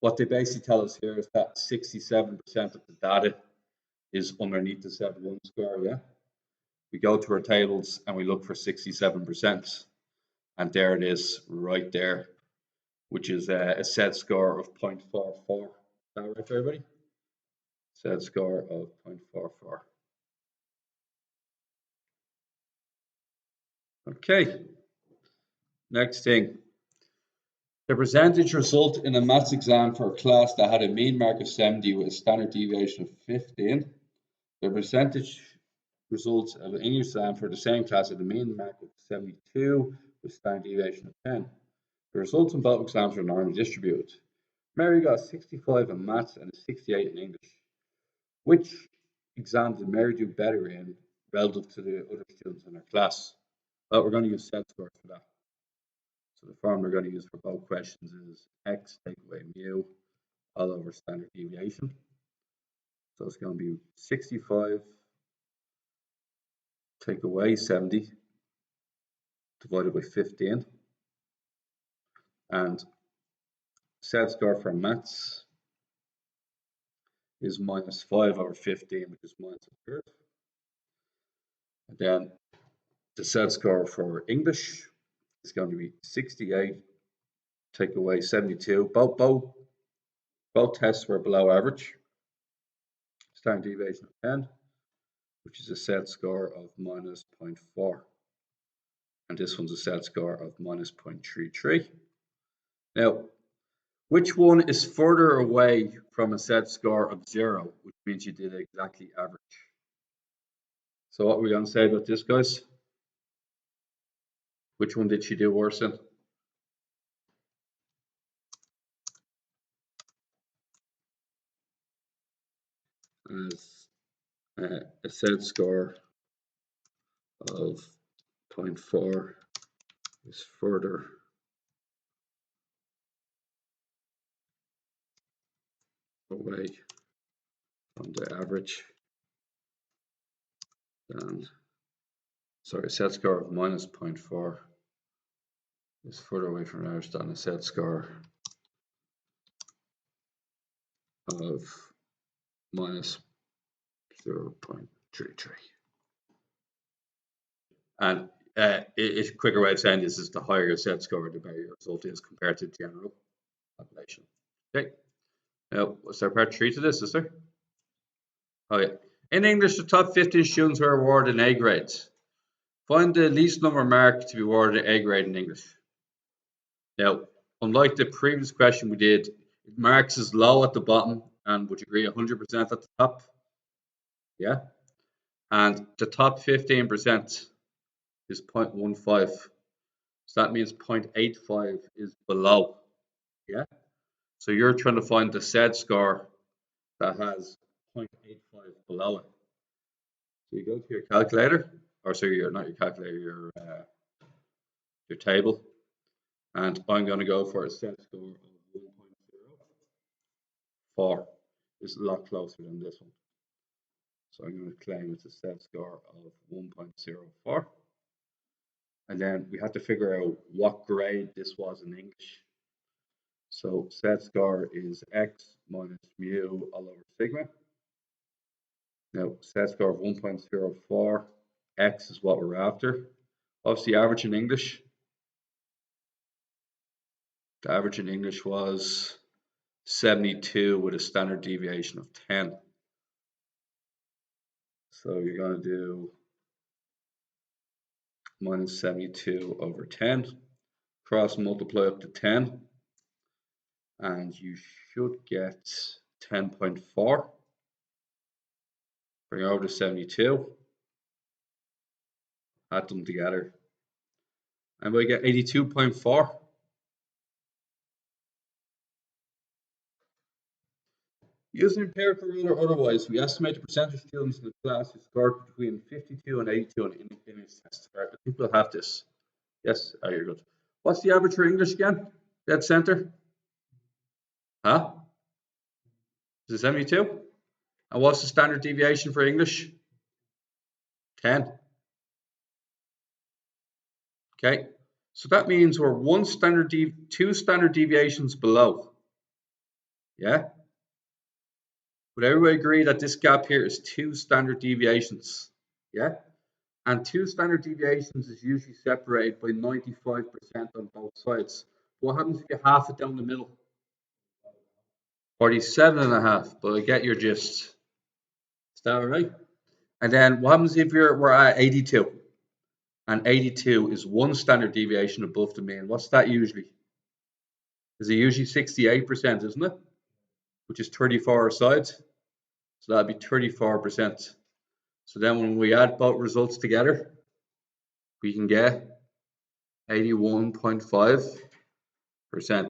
what they basically tell us here is that 67% of the data is underneath the Z1 score, yeah? We go to our tables and we look for 67%. And there it is right there, which is a Z score of 0.44. Is that right for everybody? Z score of 0.44. Okay, next thing. The percentage result in a maths exam for a class that had a mean mark of 70 with a standard deviation of 15. The percentage results of an English exam for the same class had a mean mark of 72 with a standard deviation of 10. The results in both exams are normally distributed. Mary got a 65 in maths and a 68 in English. Which exam did Mary do better in relative to the other students in her class? Well, we're going to use Z scores for that. So the formula we're going to use for both questions is x take away mu all over standard deviation. So it's going to be 65 take away 70 divided by 15. And Z score for maths is minus 5 over 15, which is minus a third. And then the Z score for English is going to be 68 take away 72. Both tests were below average. Standard deviation of 10, which is a Z score of minus 0.4. And this one's a Z score of minus 0.33. Now, which one is further away from a Z score of 0, which means you did exactly average? So what are we going to say about this, guys? Which one did she do worse in? As a Z score of 0.4 is further away from the average than, sorry, Z score of minus 0.4 is further away from the average than a Z score of minus 0.33. And a quicker way of saying this is the higher your Z score, the better your result is compared to the general population. Okay. Now, was there part 3 to this, is there? Oh yeah. In English, the top 15 students were awarded an A grade. Find the least number marked to be awarded an A grade in English. Now, unlike the previous question we did, it marks as low at the bottom, and would you agree 100% at the top? Yeah. And the top 15% is 0.15. So that means 0.85 is below. Yeah. So you're trying to find the Z score that has 0.85 below it. So you go to your calculator, or sorry, not your calculator, your table, and I'm going to go for a Z score of 1.04. It's a lot closer than this one. So I'm going to claim it's a Z score of 1.04. And then we have to figure out what grade this was in English. So Z score is x minus mu all over sigma. Now Z score of 1.04, x is what we're after. What's the average in English? The average in English was 72 with a standard deviation of 10. So you're going to do minus 72 over 10, cross multiply up to 10, and you should get 10.4. Bring over to 72, add them together, and we get 82.4. Using empirical rule or otherwise, we estimate the percentage of students in the class who scored between 52 and 82 in English test. I think we'll have this. Yes, you're good. What's the average for English again? Dead center? Huh? Is it 72? And what's the standard deviation for English? 10. Okay, so that means we're two standard deviations below. Yeah? Would everybody agree that this gap here is 2 standard deviations? Yeah? And 2 standard deviations is usually separated by 95% on both sides. What happens if you half it down the middle? 47.5, but I get your gist. Is that all right? And then what happens if we're at 82? And 82 is 1 standard deviation above the mean. What's that usually? Is it usually 68%, isn't it? Which is 34 sides. So that'd be 34%. So then when we add both results together, we can get 81.5%.